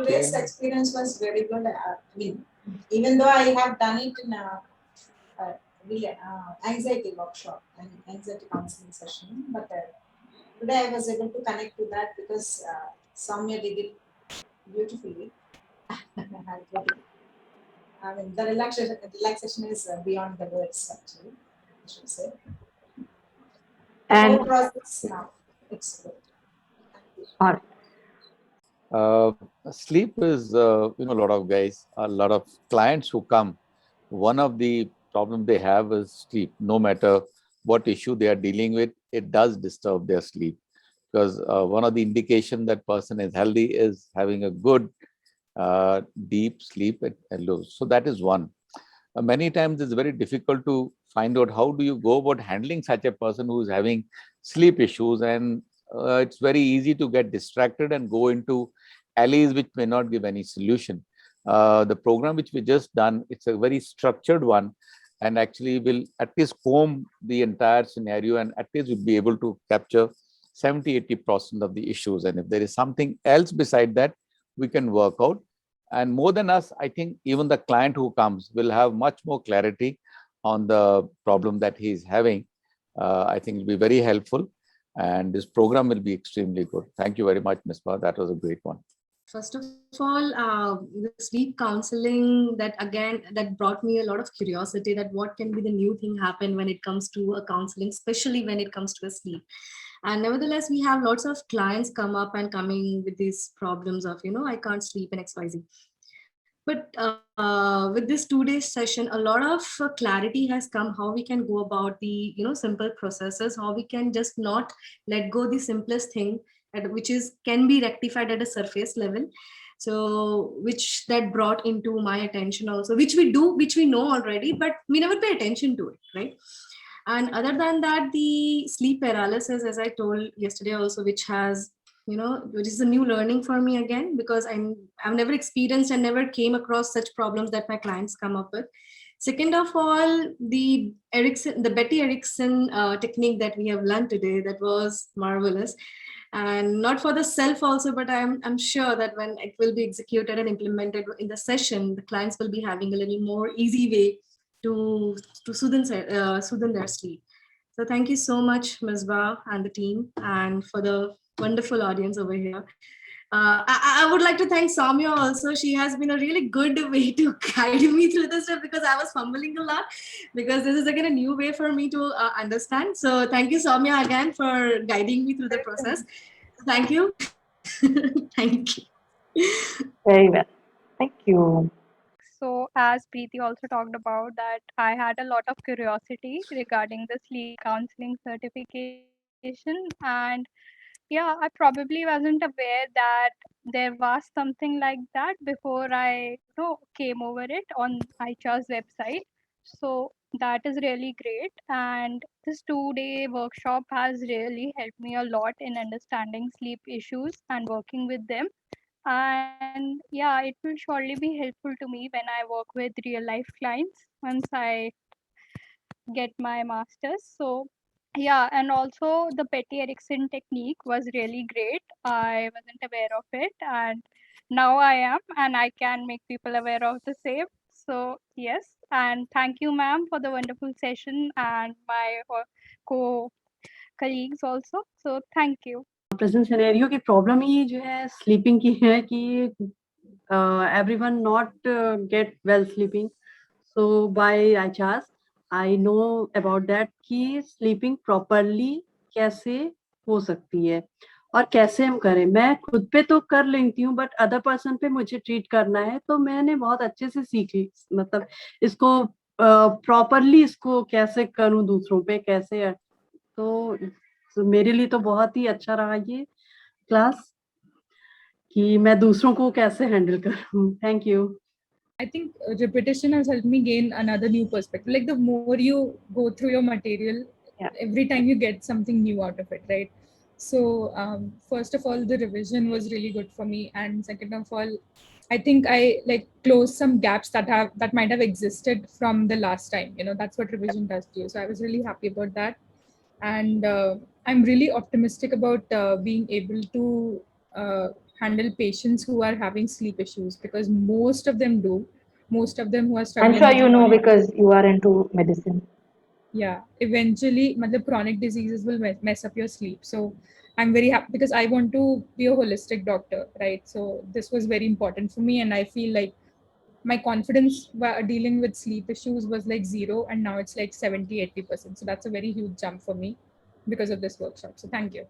today's experience was very good. I mean, even though I have done it in anxiety workshop and anxiety counseling session, but today I was able to connect to that because Soumya did it beautifully. I mean, the relaxation is beyond the words, actually, I should say. The And whole process now, it's good. all right. Sleep is, a lot of guys, a lot of clients who come, one of the problem they have is sleep. No matter what issue they are dealing with, it does disturb their sleep. Because one of the indication that person is healthy is having a good deep sleep at low. So that is one. Many times it's very difficult to find out how do you go about handling such a person who is having sleep issues, and it's very easy to get distracted and go into alleys which may not give any solution. The program which we just done, it's a very structured one, and actually will at least comb the entire scenario, and at least we'll be able to capture 70-80% of the issues. And if there is something else beside that, we can work out. And more than us, I think even the client who comes will have much more clarity on the problem that he is having. I think it will be very helpful, and this program will be extremely good. Thank you very much, Ms. Pa. That was a great one. First of all, the sleep counseling, that brought me a lot of curiosity that what can be the new thing happen when it comes to a counseling, especially when it comes to a sleep. And nevertheless, we have lots of clients coming with these problems of, I can't sleep and XYZ. But with this 2 day session, a lot of clarity has come how we can go about the, simple processes, how we can just not let go the simplest thing, which can be rectified at a surface level. So which that brought into my attention also, which we know already, but we never pay attention to it, right? And other than that, the sleep paralysis, as I told yesterday also, which is a new learning for me again, because I've never experienced and never came across such problems that my clients come up with. Second of all, the Betty Erickson technique that we have learned today, that was marvelous. And not for the self also, but I'm sure that when it will be executed and implemented in the session, the clients will be having a little more easy way to soothe their sleep. So thank you so much, Ms. Ba and the team, and for the wonderful audience over here. I would like to thank Soumya also. She has been a really good way to guide me through this stuff, because I was fumbling a lot, because this is again a new way for me to understand. So thank you, Soumya, again for guiding me through the process. Thank you. Thank you. Very well. Thank you. So as Preeti also talked about, that I had a lot of curiosity regarding the sleep counseling certification, and yeah, I probably wasn't aware that there was something like that before I came over it on ICHARS website. So that is really great, and this 2 day workshop has really helped me a lot in understanding sleep issues and working with them. And yeah, it will surely be helpful to me when I work with real life clients once I get my master's. So yeah, and also the Petty Erickson technique was really great. I wasn't aware of it, and now I am, and I can make people aware of the same. So yes, and thank you, ma'am, for the wonderful session, and my co-colleagues also. So thank you. Present scenario की problem ही जो है sleeping की है कि everyone not get well sleeping. So by ICHARS, I know about that कि sleeping properly कैसे हो सकती है और कैसे हम करें. मैं खुद पे तो कर लेती हूँ, बट अदर पर्सन पे मुझे ट्रीट करना है, तो मैंने बहुत अच्छे से सीखी, मतलब इसको प्रॉपरली इसको कैसे करूँ दूसरों पे कैसे. तो मेरे लिए तो बहुत ही अच्छा रहा ये क्लास कि मैं दूसरों को कैसे हैंडल करूं. Thank you. I think repetition has helped me gain another new perspective. Like the more you go through your material, every time you get something new out of it, right? So first of all, the revision was really good for me, and second of all, I think I closed some gaps that might have existed from the last time. That's what revision does to you. So I was really happy about that, and I'm really optimistic about being able to handle patients who are having sleep issues, because most of them do. Most of them who are struggling. I'm sure with you know chronic because you are into medicine. yeah, eventually chronic diseases will mess up your sleep. So I'm very happy because I want to be a holistic doctor, right? So this was very important for me, and I feel like my confidence dealing with sleep issues was like 0, and now it's like 70-80%. So that's a very huge jump for me because of this workshop. So thank you.